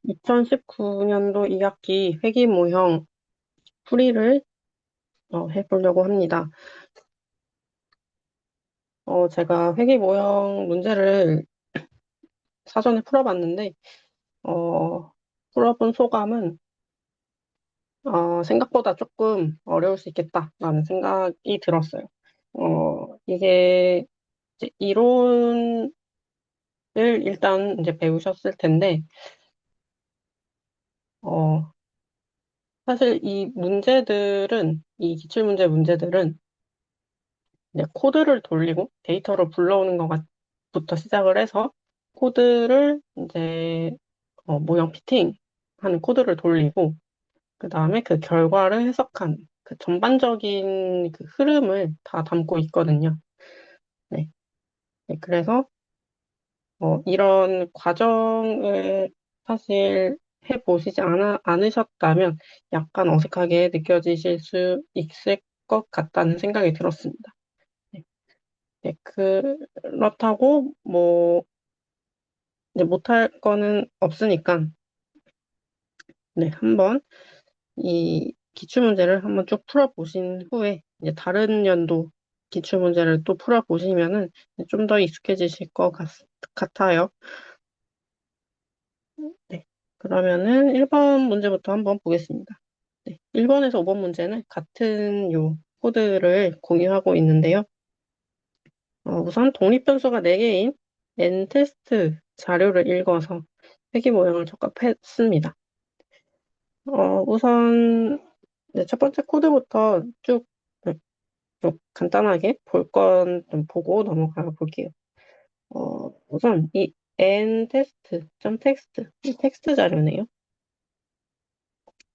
2019년도 2학기 회기 모형 풀이를 해보려고 합니다. 제가 회기 모형 문제를 사전에 풀어봤는데, 풀어본 소감은 생각보다 조금 어려울 수 있겠다라는 생각이 들었어요. 이게 이제 이론을 일단 이제 배우셨을 텐데, 어, 사실 이 기출문제 문제들은 이제 코드를 돌리고 데이터를 불러오는 것부터 시작을 해서 코드를 이제 모형 피팅하는 코드를 돌리고 그 다음에 그 결과를 해석한 그 전반적인 그 흐름을 다 담고 있거든요. 네. 네, 그래서 이런 과정을 사실 해보시지 않으셨다면 약간 어색하게 느껴지실 수 있을 것 같다는 생각이 들었습니다. 네. 네, 그렇다고, 뭐, 이제 못할 거는 없으니까, 네, 한번 이 기출문제를 한번 쭉 풀어보신 후에, 이제 다른 연도 기출문제를 또 풀어보시면은 좀 더 익숙해지실 것 같아요. 네. 그러면은 1번 문제부터 한번 보겠습니다. 네. 1번에서 5번 문제는 같은 요 코드를 공유하고 있는데요. 우선 독립변수가 4개인 n테스트 자료를 읽어서 회귀 모형을 적합했습니다. 우선 네, 첫 번째 코드부터 네, 좀 간단하게 볼 건 좀 보고 넘어가 볼게요. 우선 이 nTest.txt 이 텍스트 자료네요.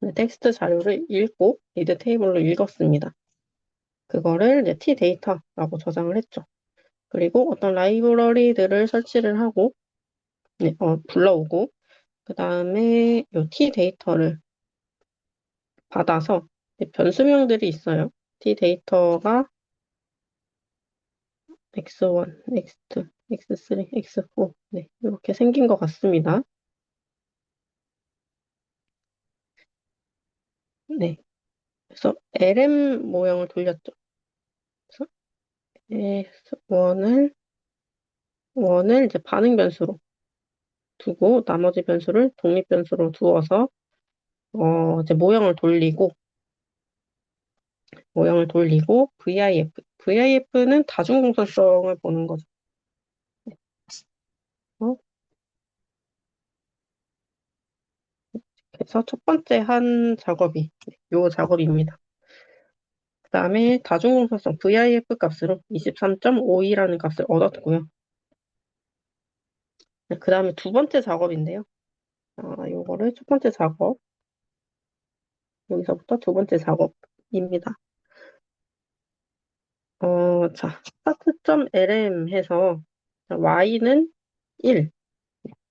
네, 텍스트 자료를 읽고 리드 테이블로 읽었습니다. 그거를 이제 tData라고 저장을 했죠. 그리고 어떤 라이브러리들을 설치를 하고 네, 불러오고 그 다음에 요 tData를 받아서 변수명들이 있어요. tData가 x1, x2, x3, x4 네, 이렇게 생긴 것 같습니다. 네, 그래서 lm 모형을 돌렸죠. 그래서 원을 이제 반응 변수로 두고 나머지 변수를 독립 변수로 두어서 이제 모형을 돌리고 VIF는 다중공설성을 보는 거죠. 어, 그래서 첫 번째 한 작업이 요 작업입니다. 그 다음에 다중공설성 VIF 값으로 23.52라는 값을 얻었고요. 그 다음에 두 번째 작업인데요. 요거를 첫 번째 작업, 여기서부터 두 번째 작업입니다. 자, start.lm 해서 y는 1,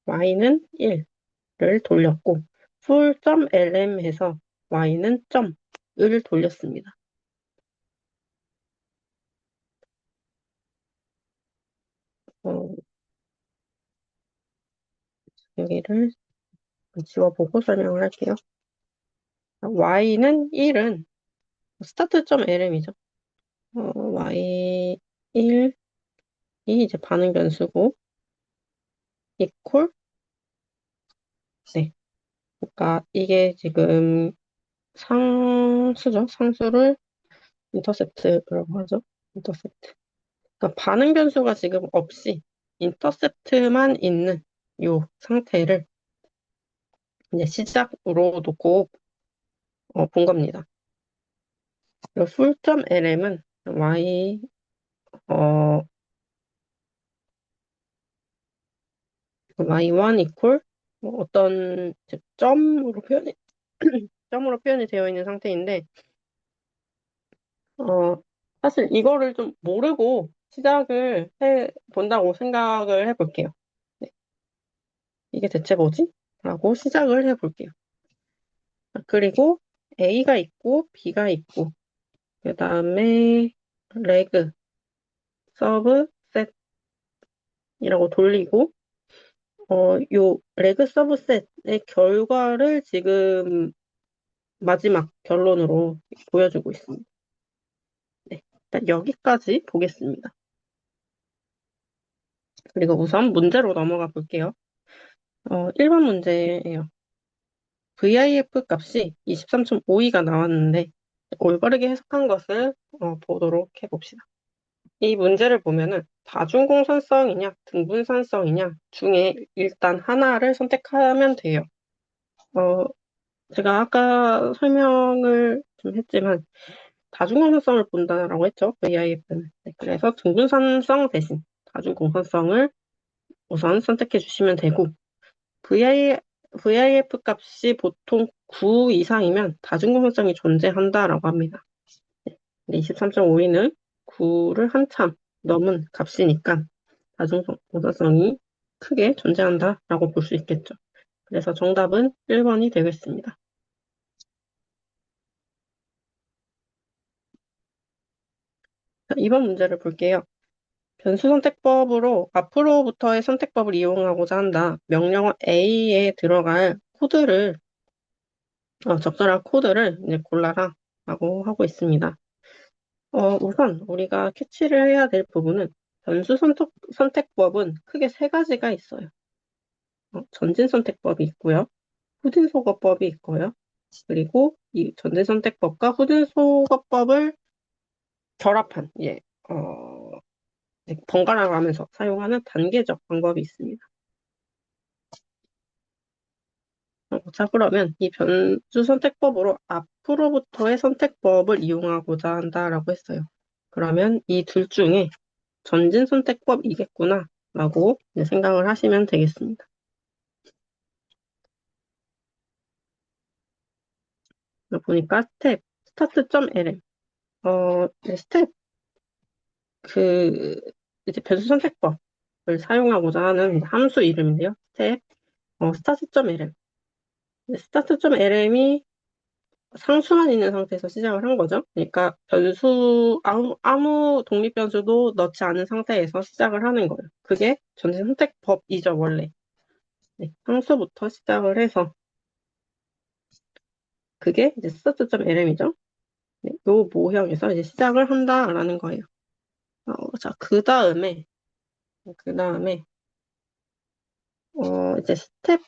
y는 1를 돌렸고 full.lm 해서 y는 점을 돌렸습니다. 어, 여기를 지워보고 설명을 할게요. y는 1은 start.lm이죠. y 1이 이제 반응 변수고 equal 네. 그러니까 이게 지금 상수죠. 상수를 인터셉트라고 하죠. 인터셉트. 그러니까 반응 변수가 지금 없이 인터셉트만 있는 이 상태를 이제 시작으로 놓고 본 겁니다. 그리고 full.lm은 어, y1 equal 어떤 이제 점으로 표현이 되어 있는 상태인데 어, 사실 이거를 좀 모르고 시작을 해 본다고 생각을 해볼게요. 네, 이게 대체 뭐지? 라고 시작을 해볼게요. 그리고 A가 있고 B가 있고 그 다음에 레그, 서브, 셋이라고 돌리고 요 레그 서브셋의 결과를 지금 마지막 결론으로 보여주고 있습니다. 네, 일단 여기까지 보겠습니다. 그리고 우선 문제로 넘어가 볼게요. 1번 문제예요. VIF 값이 23.52가 나왔는데 올바르게 해석한 것을 보도록 해봅시다. 이 문제를 보면은 다중공산성이냐 등분산성이냐 중에 일단 하나를 선택하면 돼요. 어, 제가 아까 설명을 좀 했지만 다중공산성을 본다라고 했죠. VIF는. 네, 그래서 등분산성 대신 다중공산성을 우선 선택해 주시면 되고 VIF 값이 보통 9 이상이면 다중공산성이 존재한다라고 합니다. 네, 근데 23.52는 9를 한참 넘은 값이니까 다중공산성이 크게 존재한다라고 볼 수 있겠죠. 그래서 정답은 1번이 되겠습니다. 자, 2번 문제를 볼게요. 변수 선택법으로 앞으로부터의 선택법을 이용하고자 한다. 명령어 A에 들어갈 코드를, 적절한 코드를 이제 골라라 라고 하고 있습니다. 우선 우리가 캐치를 해야 될 부분은 변수 선택법은 크게 세 가지가 있어요. 전진 선택법이 있고요. 후진 소거법이 있고요. 그리고 이 전진 선택법과 후진 소거법을 결합한, 예, 번갈아 가면서 사용하는 단계적 방법이 있습니다. 자, 그러면 이 변수 선택법으로 앞으로부터의 선택법을 이용하고자 한다라고 했어요. 그러면 이 둘 중에 전진 선택법이겠구나 라고 생각을 하시면 되겠습니다. 보니까 스텝, start.lm, 스텝, 그, 이제 변수 선택법을 사용하고자 하는 함수 이름인데요. 스텝, start.lm. start.lm이 상수만 있는 상태에서 시작을 한 거죠. 그러니까 아무 독립 변수도 넣지 않은 상태에서 시작을 하는 거예요. 그게 전진 선택법이죠, 원래. 네, 상수부터 시작을 해서 그게 이제 start.lm이죠. 네, 요 모형에서 이제 시작을 한다라는 거예요. 자, 그 다음에, 이제 스텝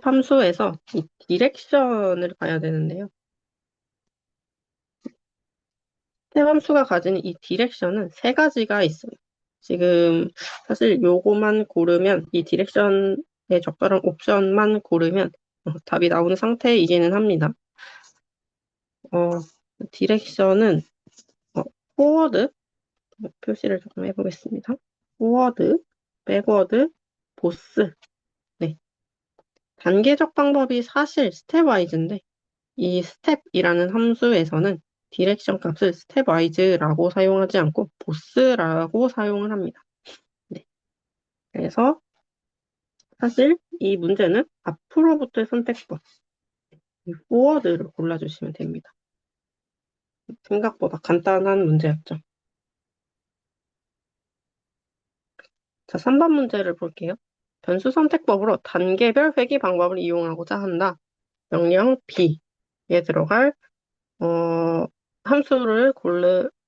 함수에서 이 디렉션을 봐야 되는데요. 스텝 함수가 가지는 이 디렉션은 세 가지가 있어요. 지금 사실 요거만 고르면 이 디렉션에 적절한 옵션만 고르면 답이 나오는 상태이기는 합니다. 디렉션은 포워드 표시를 조금 해보겠습니다. 포워드, 백워드, 보스. 네. 단계적 방법이 사실 스텝와이즈인데 이 스텝이라는 함수에서는 디렉션 값을 스텝와이즈라고 사용하지 않고 보스라고 사용을 합니다. 네. 그래서 사실 이 문제는 앞으로부터의 선택법, 이 포워드를 골라주시면 됩니다. 생각보다 간단한 문제였죠. 자, 3번 문제를 볼게요. 변수 선택법으로 단계별 회귀 방법을 이용하고자 한다. 명령 B에 들어갈 함수를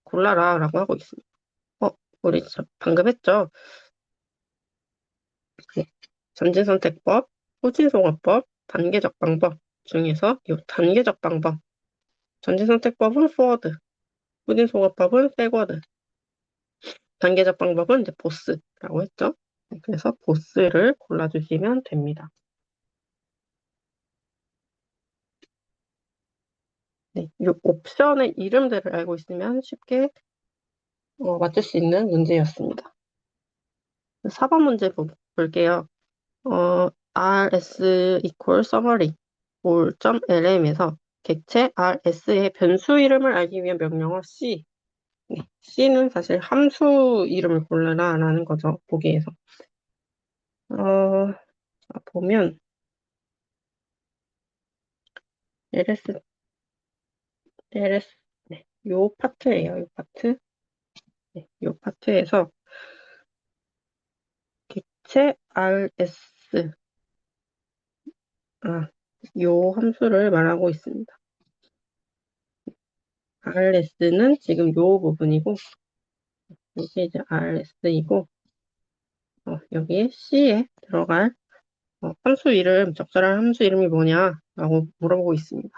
골라라 라고 하고 있습니다. 우리 방금 했죠? 네. 전진선택법, 후진송화법, 단계적 방법 중에서 이 단계적 방법, 전진선택법은 forward, 후진송화법은 backward, 단계적 방법은 이제 보스라고 했죠? 네, 그래서 보스를 골라주시면 됩니다. 네, 이 옵션의 이름들을 알고 있으면 쉽게 맞출 수 있는 문제였습니다. 4번 문제 볼게요. rs equal summary all.lm에서 객체 rs의 변수 이름을 알기 위한 명령어 c. 네, c는 사실 함수 이름을 골라라라는 거죠. 보기에서. 자, 보면 ls 네, 요 파트예요. 요 파트. 네, 요 파트에서 입체 rs, 요 함수를 말하고 있습니다. rs는 지금 요 부분이고, 이게 이제 rs이고, 여기에 c에 들어갈 함수 이름, 적절한 함수 이름이 뭐냐라고 물어보고 있습니다.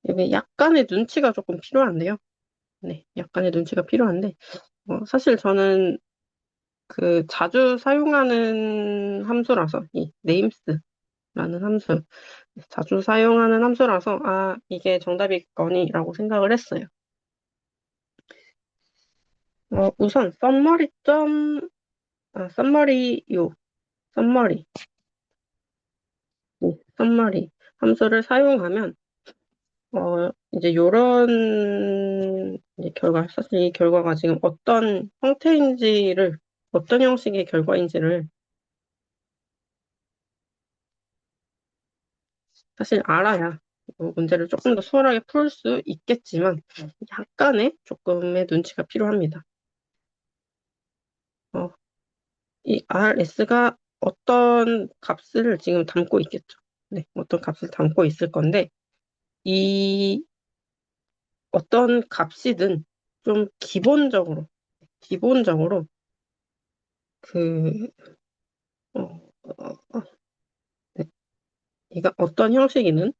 여기 약간의 눈치가 조금 필요한데요. 네, 약간의 눈치가 필요한데, 사실 저는 그 자주 사용하는 함수라서, 이 names라는 함수, 자주 사용하는 함수라서, 이게 정답이겠거니라고 생각을 했어요. 우선, 썸머리, 네, 썸머리 함수를 사용하면, 이제 요런 이제 사실 이 결과가 지금 어떤 형식의 결과인지를 사실 알아야 문제를 조금 더 수월하게 풀 수 있겠지만, 약간의 조금의 눈치가 필요합니다. 어, 이 RS가 어떤 값을 지금 담고 있겠죠. 네, 어떤 값을 담고 있을 건데, 이 어떤 값이든 좀 기본적으로 그, 어, 어, 어, 네, 이가 어떤 형식이든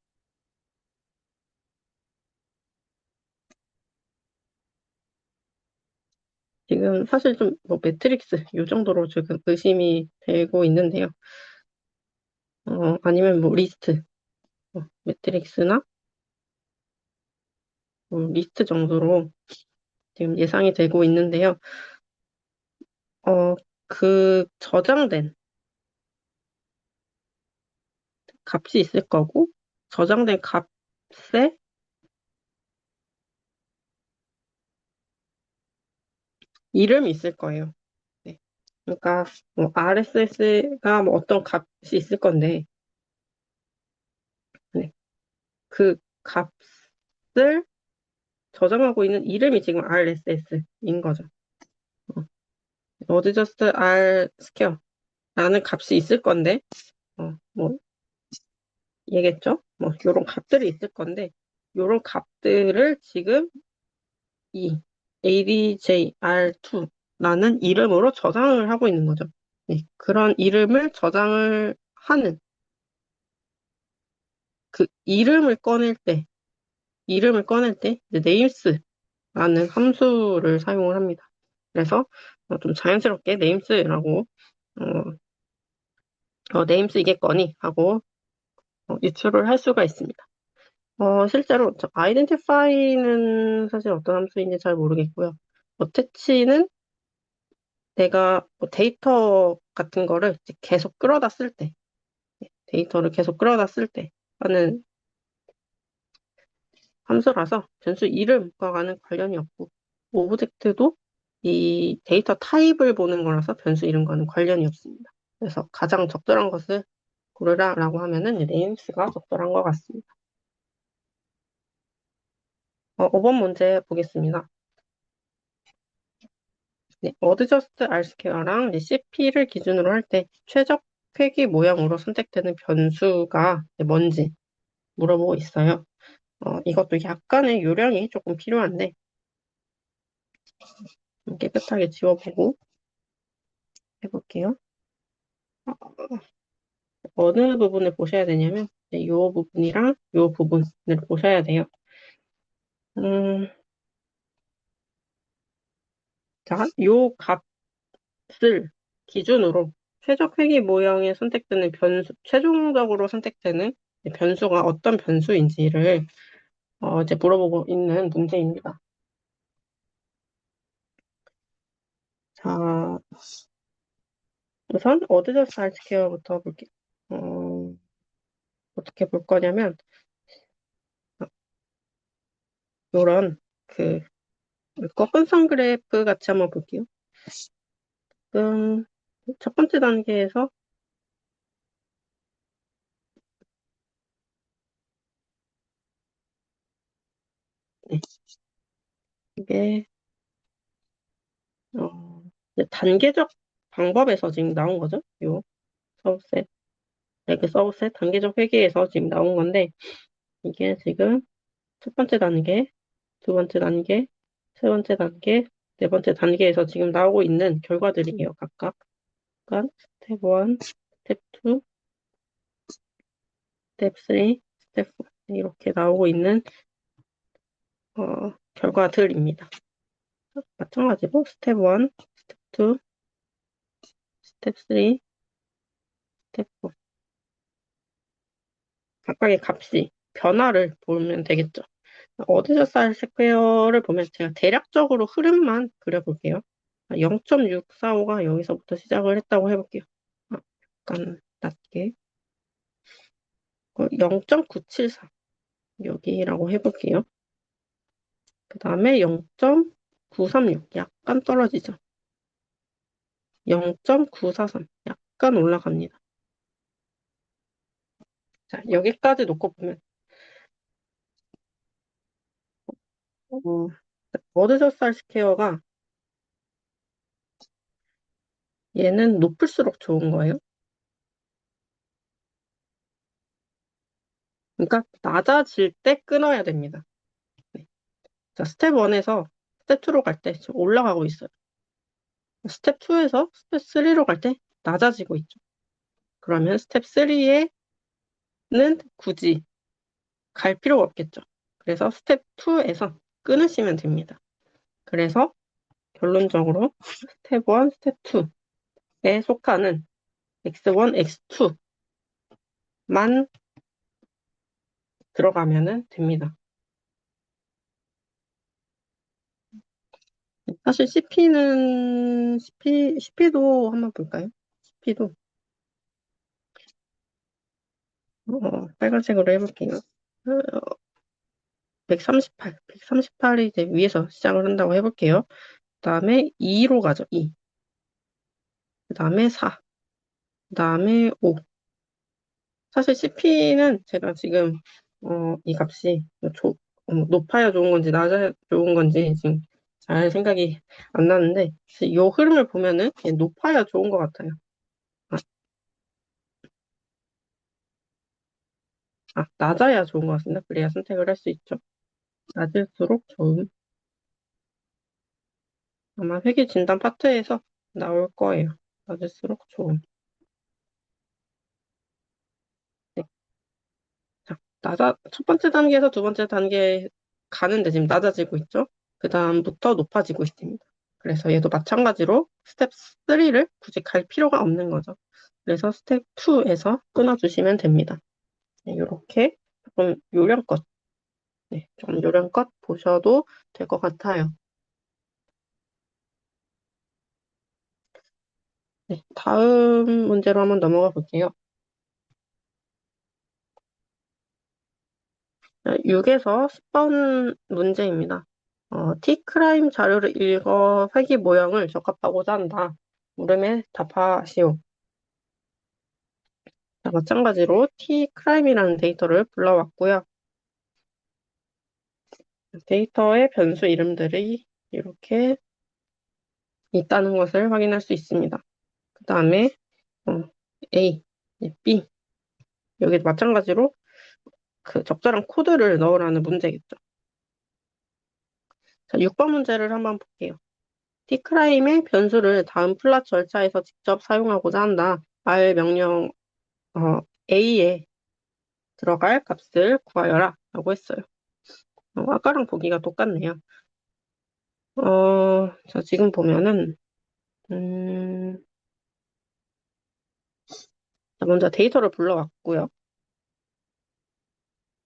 지금 사실 좀 뭐 매트릭스 요 정도로 지금 의심이 되고 있는데요. 아니면 뭐 매트릭스나 리스트 정도로 지금 예상이 되고 있는데요. 그 저장된 값이 있을 거고, 저장된 값에 이름이 있을 거예요. 네. 그러니까 뭐 RSS가 뭐 어떤 값이 있을 건데, 네. 그 값을 저장하고 있는 이름이 지금 RSS인 거죠. 어드 저스트 R 스퀘어라는 값이 있을 건데, 뭐 얘겠죠? 뭐 요런 값들이 있을 건데, 요런 값들을 지금 이 ADJR2라는 이름으로 저장을 하고 있는 거죠. 네, 그런 이름을 저장을 하는 그 이름을 꺼낼 때 이제 names라는 함수를 사용을 합니다. 그래서 좀 자연스럽게 names라고 names이겠거니 하고 유출을 할 수가 있습니다. 실제로 저 identify는 사실 어떤 함수인지 잘 모르겠고요. attach는 내가 뭐 데이터 같은 거를 이제 계속 끌어다 쓸 때, 데이터를 계속 끌어다 쓸 때 하는 함수라서 변수 이름과는 관련이 없고, 오브젝트도 이 데이터 타입을 보는 거라서 변수 이름과는 관련이 없습니다. 그래서 가장 적절한 것을 고르라라고 하면은 names가 적절한 것 같습니다. 5번 문제 보겠습니다. 네, 어드저스트 R스퀘어랑 CP를 기준으로 할 때 최적 회귀 모양으로 선택되는 변수가 뭔지 물어보고 있어요. 이것도 약간의 요령이 조금 필요한데 좀 깨끗하게 지워보고 해볼게요. 어느 부분을 보셔야 되냐면 이 부분이랑 이 부분을 보셔야 돼요. 음, 자, 이 값을 기준으로 최적 회귀 모양에 선택되는 최종적으로 선택되는 변수가 어떤 변수인지를 이제 물어보고 있는 문제입니다. 자, 우선 어드저스트 알츠케어부터 볼게요. 어떻게 볼 거냐면 요런 그 꺾은선 그래프 같이 한번 볼게요. 지금 첫 번째 단계에서 네, 이게 이제 단계적 방법에서 지금 나온 거죠. 요 서브셋, 레그 서브셋 단계적 회계에서 지금 나온 건데, 이게 지금 첫 번째 단계, 두 번째 단계, 세 번째 단계, 네 번째 단계에서 지금 나오고 있는 결과들이에요, 각각. 그러니까 스텝 1, 스텝 2, 스텝 3, 스텝 4 이렇게 나오고 있는 결과들입니다. 마찬가지로 스텝 1, 스텝 2, 스텝 3, 스텝 4 각각의 값이 변화를 보면 되겠죠. 어드저사이드 스퀘어를 보면 제가 대략적으로 흐름만 그려볼게요. 0.645가 여기서부터 시작을 했다고 해볼게요. 약간 낮게 0.974 여기라고 해볼게요. 그 다음에 0.936 약간 떨어지죠. 0.943 약간 올라갑니다. 자, 여기까지 놓고 보면 어드저사이드 스퀘어가 얘는 높을수록 좋은 거예요. 그러니까 낮아질 때 끊어야 됩니다. 네. 자, 스텝 1에서 스텝 2로 갈 때 지금 올라가고 있어요. 스텝 2에서 스텝 3로 갈 때 낮아지고 있죠. 그러면 스텝 3에는 굳이 갈 필요가 없겠죠. 그래서 스텝 2에서 끊으시면 됩니다. 그래서 결론적으로 스텝 1, 스텝 2에 속하는 X1, X2만 들어가면 됩니다. 사실 CP도 한번 볼까요? CP도 빨간색으로 해볼게요. 138이 이제 위에서 시작을 한다고 해볼게요. 그 다음에 2로 가죠, 2. 그 다음에 4. 그 다음에 5. 사실 CP는 제가 지금, 이 값이 높아야 좋은 건지 낮아야 좋은 건지 지금 잘 생각이 안 나는데, 이 흐름을 보면은 높아야 좋은 것 같아요. 낮아야 좋은 것 같습니다. 그래야 선택을 할 수 있죠. 낮을수록 좋은. 아마 회계 진단 파트에서 나올 거예요. 낮을수록 좋은. 네. 자, 첫 번째 단계에서 두 번째 단계에 가는데 지금 낮아지고 있죠? 그 다음부터 높아지고 있습니다. 그래서 얘도 마찬가지로 스텝 3를 굳이 갈 필요가 없는 거죠. 그래서 스텝 2에서 끊어주시면 됩니다. 네, 이렇게 조금 요령껏, 네, 좀 요령껏 보셔도 될 것 같아요. 네, 다음 문제로 한번 넘어가 볼게요. 6에서 10번 문제입니다. T크라임 자료를 읽어 회귀 모형을 적합하고자 한다. 물음에 답하시오. 자, 마찬가지로 T크라임이라는 데이터를 불러왔고요. 데이터의 변수 이름들이 이렇게 있다는 것을 확인할 수 있습니다. 그 다음에 A, B 여기 마찬가지로 그 적절한 코드를 넣으라는 문제겠죠. 자, 6번 문제를 한번 볼게요. T크라임의 변수를 다음 플랫 절차에서 직접 사용하고자 한다. R 명령 A에 들어갈 값을 구하여라 라고 했어요. 아까랑 보기가 똑같네요. 자, 지금 보면은 자, 먼저 데이터를 불러왔고요.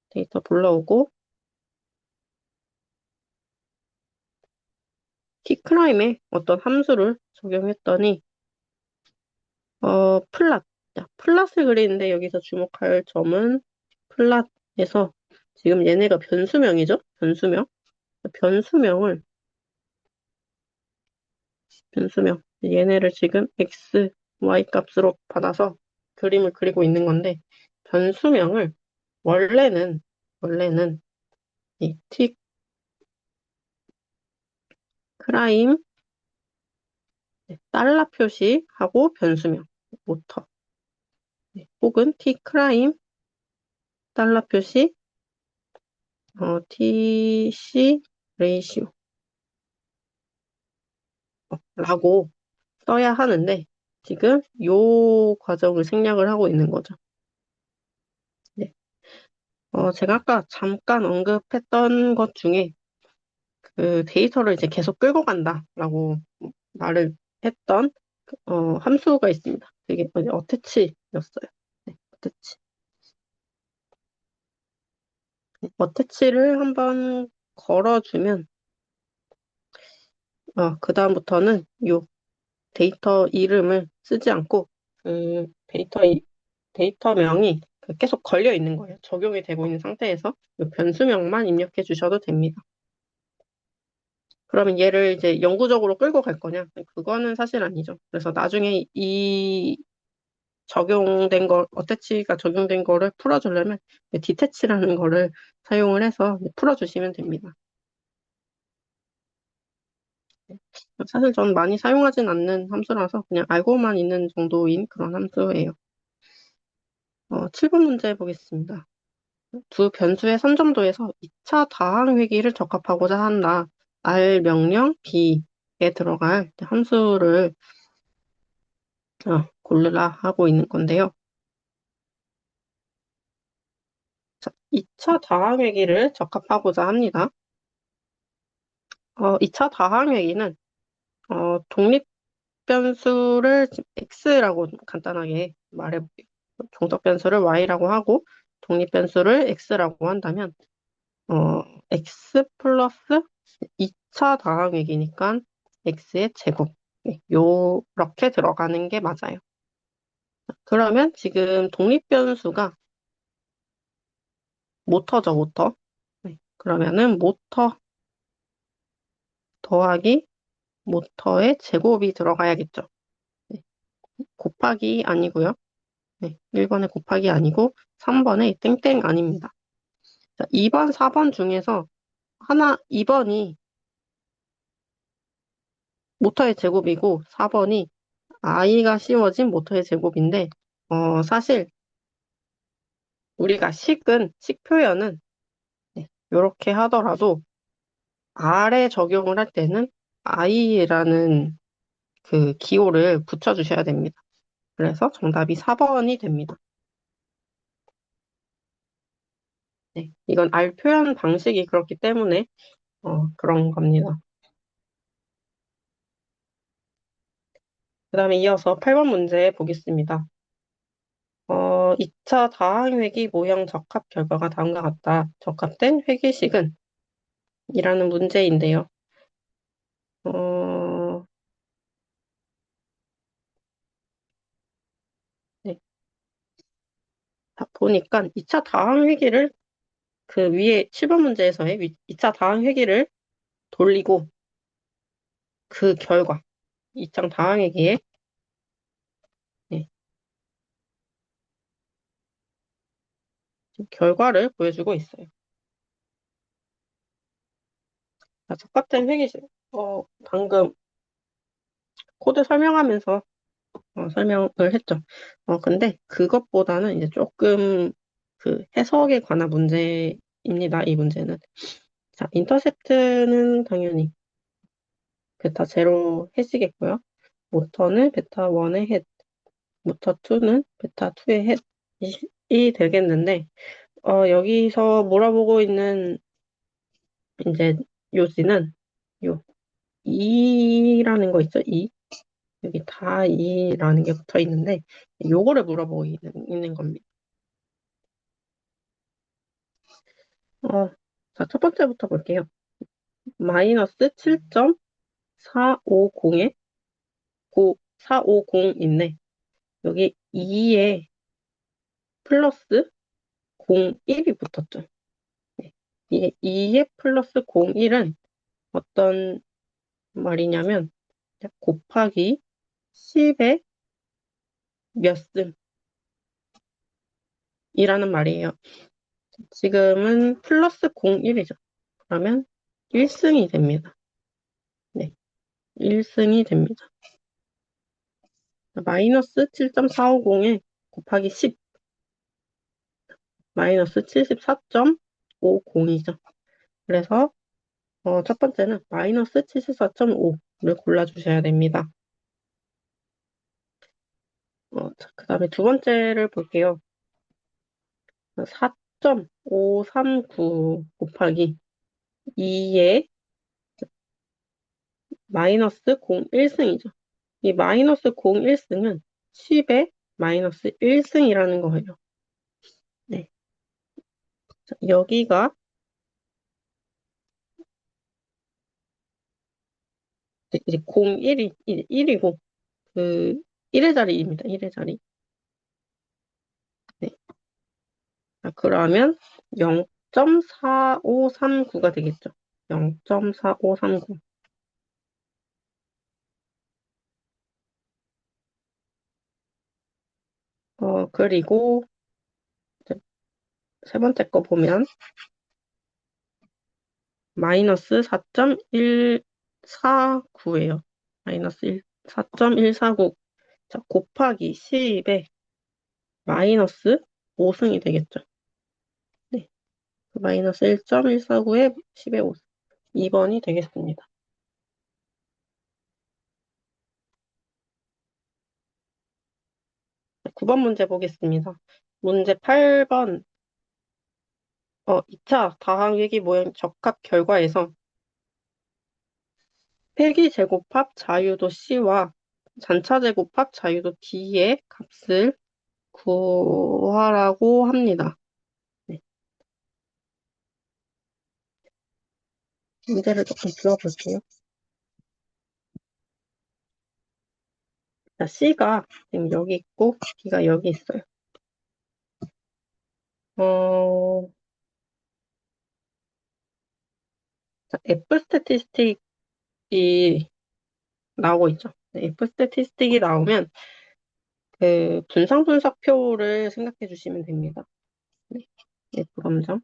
데이터 불러오고 T크라임에 어떤 함수를 적용했더니 플랫. 자, 플랫을 그리는데 여기서 주목할 점은 플랫에서 지금 얘네가 변수명이죠? 변수명. 변수명. 얘네를 지금 x, y 값으로 받아서 그림을 그리고 있는 건데, 변수명을 원래는 이 t 크라임 네, 달러 표시하고 변수명, 모터. 네, 혹은 T크라임, 달러 표시, TC 레이시오, 라고 써야 하는데, 지금 요 과정을 생략을 하고 있는 거죠. 네. 제가 아까 잠깐 언급했던 것 중에 그 데이터를 이제 계속 끌고 간다라고 말을 했던 함수가 있습니다. 그게 어태치였어요. 네, 어태치. 네, 어태치를 한번 걸어주면 그다음부터는 요 데이터 이름을 쓰지 않고 그 데이터명이 계속 걸려 있는 거예요. 적용이 되고 있는 상태에서 요 변수명만 입력해 주셔도 됩니다. 그러면 얘를 이제 영구적으로 끌고 갈 거냐? 그거는 사실 아니죠. 그래서 나중에 이 어태치가 적용된 거를 풀어주려면 디태치라는 거를 사용을 해서 풀어주시면 됩니다. 사실 전 많이 사용하진 않는 함수라서 그냥 알고만 있는 정도인 그런 함수예요. 7번 문제 보겠습니다. 두 변수의 선점도에서 2차 다항 회귀를 적합하고자 한다. R 명령 B에 들어갈 함수를 고르라 하고 있는 건데요. 자, 2차 다항 회귀를 적합하고자 합니다. 2차 다항 회귀는 독립 변수를 x라고 간단하게 말해볼게요. 종속 변수를 y라고 하고 독립 변수를 x라고 한다면 x 플러스 2차 다항액이니까 x의 제곱 요렇게 들어가는 게 맞아요. 그러면 지금 독립 변수가 모터죠, 모터. 네, 그러면은 모터 더하기 모터의 제곱이 들어가야겠죠. 네, 곱하기 아니고요. 네, 1번에 곱하기 아니고 3번에 땡땡 아닙니다. 자, 2번, 4번 중에서 2번이 모터의 제곱이고 4번이 i가 씌워진 모터의 제곱인데 사실 우리가 식 표현은 이렇게 하더라도 R에 적용을 할 때는 i라는 그 기호를 붙여주셔야 됩니다. 그래서 정답이 4번이 됩니다. 네, 이건 R 표현 방식이 그렇기 때문에 그런 겁니다. 그 다음에 이어서 8번 문제 보겠습니다. 2차 다항회귀 모형 적합 결과가 다음과 같다. 적합된 회귀식은? 이라는 문제인데요. 어, 네. 보니까 2차 다항회귀를 그 위에 7번 문제에서의 2차 다항회귀를 돌리고 그 결과, 2차 다항회귀의 네, 결과를 보여주고 있어요. 자, 적합된 회귀식. 방금 코드 설명하면서 설명을 했죠. 근데 그것보다는 이제 조금 그 해석에 관한 문제입니다. 이 문제는. 자, 인터셉트는 당연히 베타 제로 해시겠고요. 모터는 베타 1의 햇, 모터 2는 베타 2의 햇이 되겠는데, 여기서 몰아보고 있는 이제 요지는 요 2라는 거 있죠? 2. 여기 다 2라는 게 붙어 있는데, 요거를 물어보고 있는 겁니다. 자, 첫 번째부터 볼게요. 마이너스 7.450에 450인데, 여기 2에 플러스 01이 붙었죠. 네. 이게 2에 플러스 01은 어떤 말이냐면, 곱하기 10의 몇 승이라는 말이에요. 지금은 플러스 01이죠. 그러면 1승이 됩니다. 네. 1승이 됩니다. 마이너스 7.450에 곱하기 10, 마이너스 74.50이죠. 그래서 첫 번째는 마이너스 74.5를 골라주셔야 됩니다. 그 다음에 두 번째를 볼게요. 4.539 곱하기 2에 마이너스 0.1승이죠. 이 마이너스 0.1승은 10의 마이너스 1승이라는 거예요. 네. 자, 여기가 이제 01이 1이고 그 1의 자리입니다. 1의 자리. 네. 자, 그러면 0.4539가 되겠죠. 0.4539. 그리고 이제 세 번째 거 보면 마이너스 4.149예요. 마이너스 4.149. 자, 곱하기 10에 마이너스 5승이 되겠죠. 네. 마이너스 1.149에 10의 5승. 2번이 되겠습니다. 9번 문제 보겠습니다. 문제 8번, 2차 다항위기 모형 적합 결과에서 회기제곱합 자유도 C와 잔차제곱합 자유도 D의 값을 구하라고 합니다. 네. 문제를 조금 들어볼게요. 자, C가 지금 여기 있고 D가 여기 있어요. 어, 자, F 스태티스틱이 나오고 있죠. 네, F 스태티스틱이 나오면 그 분상 분석표를 생각해 주시면 됩니다. 네, F 검정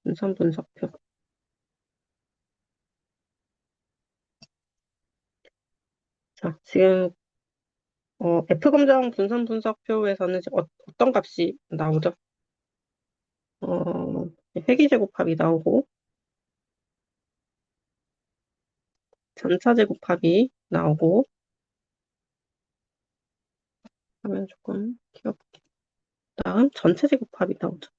분산 분석표. 자, 지금 F 검정 분산 분석표에서는 어떤 값이 나오죠? 회기제곱합이 나오고 전차제곱합이 나오고 하면 조금 키워볼게요. 다음 전체제곱합이 나오죠.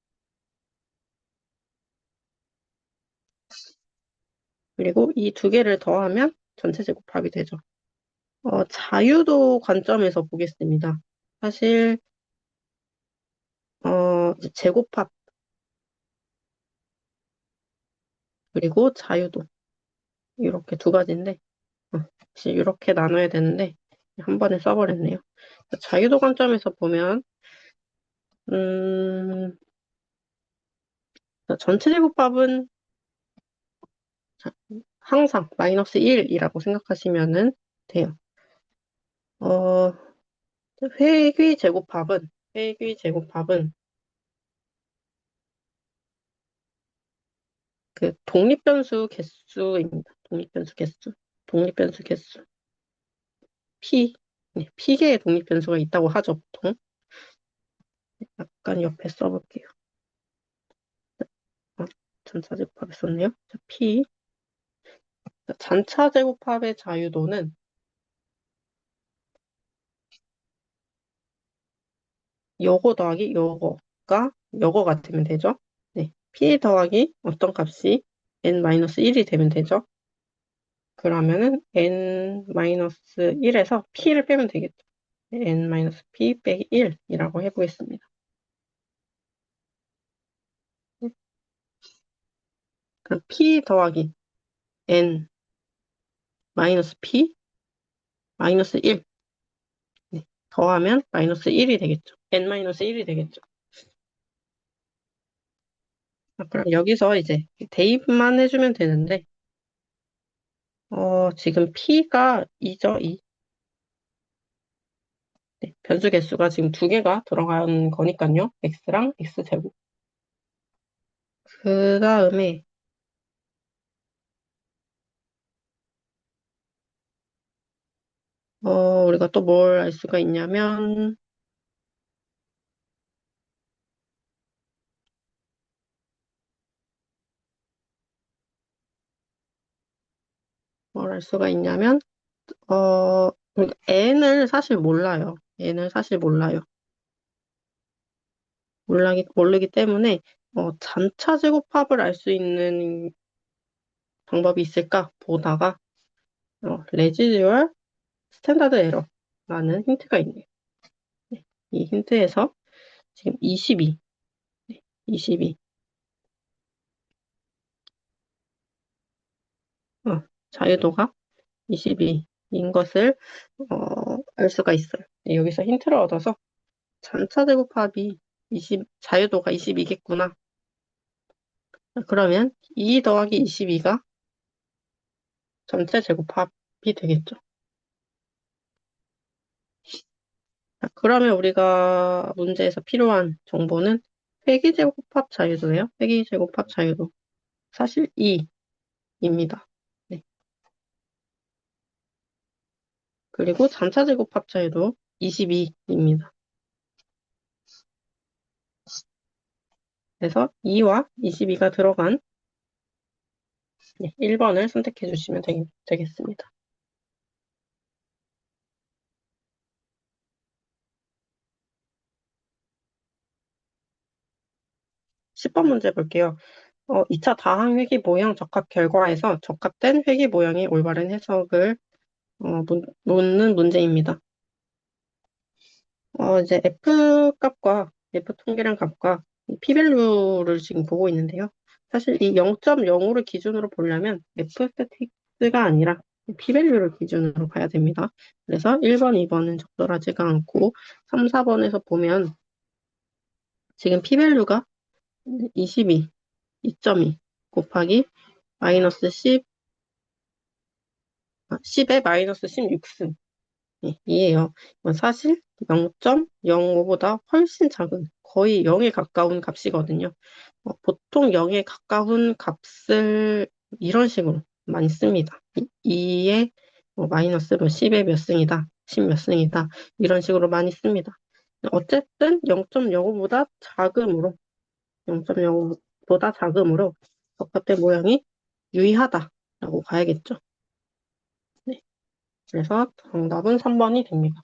그리고 이 두 개를 더하면 전체제곱합이 되죠. 자유도 관점에서 보겠습니다. 사실 이제 제곱합 그리고 자유도 이렇게 두 가지인데 사실 이렇게 나눠야 되는데 한 번에 써버렸네요. 자유도 관점에서 보면 음, 전체 제곱합은 항상 마이너스 1이라고 생각하시면 돼요. 어, 회귀 제곱합은 그 독립변수 개수입니다. 독립변수 개수. 독립변수 개수. P. 네, P개의 독립변수가 있다고 하죠, 보통. 약간 옆에 써볼게요. 어, 전차제곱합에 썼네요. 자, P. 잔차제곱합의 자유도는 요거 더하기 요거가 되면 되죠. 네. P 더하기 어떤 값이 n-1이 되면 되죠. 그러면은 n-1에서 p를 빼면 되겠죠. n-p 빼기 1이라고 해보겠습니다. 그럼 p 더하기 n 마이너스 p 마이너스 1 네. 더하면 마이너스 1이 되겠죠. n-1이 되겠죠. 그럼 여기서 이제 대입만 해주면 되는데 지금 p가 2죠, 2. 네, 변수 개수가 지금 두 개가 들어간 거니까요. x랑 x제곱. 그 다음에 우리가 또 뭘 알 수가 있냐면, 뭘 알 수가 있냐면, 그러니까 n을 사실 몰라요. n을 사실 몰라요. 모르기 때문에, 잔차 제곱합을 알 수 있는 방법이 있을까 보다가, 레지듀얼 스탠다드 에러라는 힌트가 있네요. 네, 이 힌트에서 지금 22, 네, 22, 자유도가 22인 것을 알 수가 있어요. 네, 여기서 힌트를 얻어서 잔차 제곱합이 20, 자유도가 22겠구나. 그러면 2 더하기 22가 전체 제곱합이 되겠죠. 자, 그러면 우리가 문제에서 필요한 정보는 회기제곱합 자유도예요. 회기제곱합 자유도. 사실 2입니다. 네. 그리고 잔차제곱합 자유도 22입니다. 그래서 2와 22가 들어간 1번을 선택해 주시면 되겠습니다. 10번 문제 볼게요. 2차 다항 회귀 모형 적합 결과에서 적합된 회귀 모형의 올바른 해석을 묻는 문제입니다. 이제 F 값과 F 통계량 값과 P-밸류를 지금 보고 있는데요. 사실 이 0.05를 기준으로 보려면 F 스태틱스가 아니라 P-밸류를 기준으로 봐야 됩니다. 그래서 1번, 2번은 적절하지가 않고 3, 4번에서 보면 지금 P-밸류가 22, 2.2 곱하기 마이너스 10, 10에 마이너스 16승. 이에요. 사실 0.05보다 훨씬 작은, 거의 0에 가까운 값이거든요. 보통 0에 가까운 값을 이런 식으로 많이 씁니다. 2에 마이너스 뭐 10의 몇 승이다, 10 몇 승이다, 이런 식으로 많이 씁니다. 어쨌든 0.05보다 작음으로, 0.05보다 작음으로 적합대 모양이 유의하다라고 봐야겠죠. 네. 그래서 정답은 3번이 됩니다.